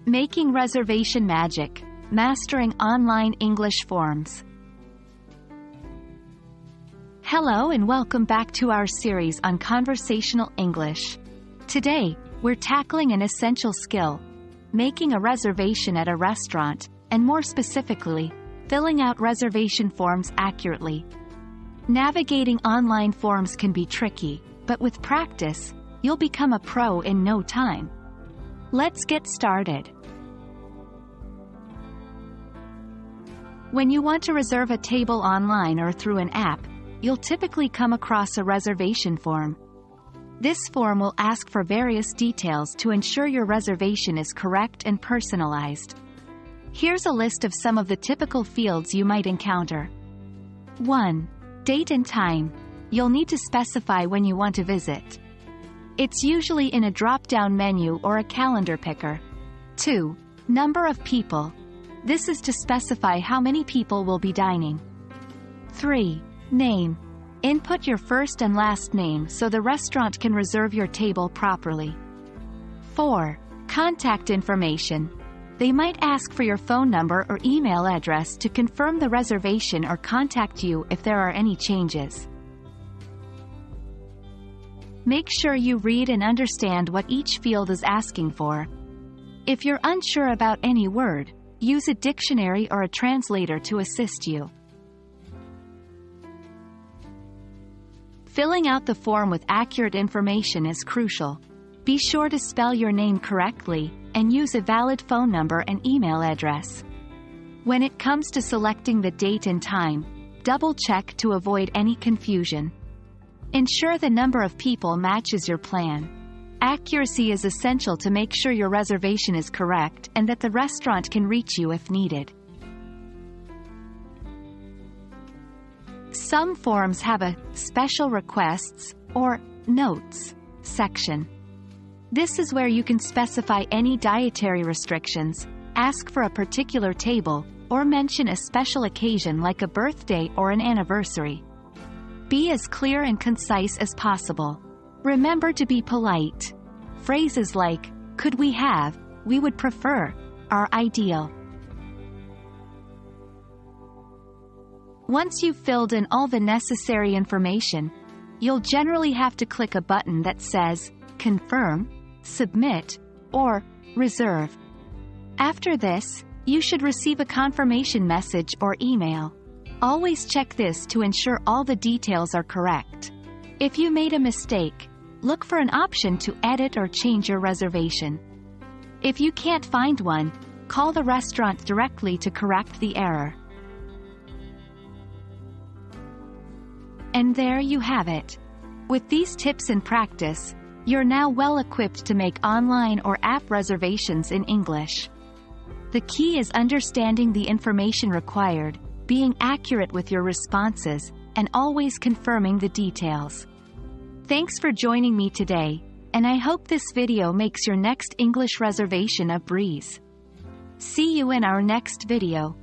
Making Reservation Magic, Mastering Online English Forms. Hello and welcome back to our series on conversational English. Today, we're tackling an essential skill, making a reservation at a restaurant, and more specifically, filling out reservation forms accurately. Navigating online forms can be tricky, but with practice, you'll become a pro in no time. Let's get started. When you want to reserve a table online or through an app, you'll typically come across a reservation form. This form will ask for various details to ensure your reservation is correct and personalized. Here's a list of some of the typical fields you might encounter. 1. Date and time. You'll need to specify when you want to visit. It's usually in a drop-down menu or a calendar picker. 2. Number of people. This is to specify how many people will be dining. 3. Name. Input your first and last name so the restaurant can reserve your table properly. 4. Contact information. They might ask for your phone number or email address to confirm the reservation or contact you if there are any changes. Make sure you read and understand what each field is asking for. If you're unsure about any word, use a dictionary or a translator to assist you. Filling out the form with accurate information is crucial. Be sure to spell your name correctly and use a valid phone number and email address. When it comes to selecting the date and time, double-check to avoid any confusion. Ensure the number of people matches your plan. Accuracy is essential to make sure your reservation is correct and that the restaurant can reach you if needed. Some forms have a special requests or notes section. This is where you can specify any dietary restrictions, ask for a particular table, or mention a special occasion like a birthday or an anniversary. Be as clear and concise as possible. Remember to be polite. Phrases like, "Could we have," "We would prefer," are ideal. Once you've filled in all the necessary information, you'll generally have to click a button that says, Confirm, Submit, or Reserve. After this, you should receive a confirmation message or email. Always check this to ensure all the details are correct. If you made a mistake, look for an option to edit or change your reservation. If you can't find one, call the restaurant directly to correct the error. And there you have it. With these tips in practice, you're now well equipped to make online or app reservations in English. The key is understanding the information required, being accurate with your responses, and always confirming the details. Thanks for joining me today, and I hope this video makes your next English reservation a breeze. See you in our next video.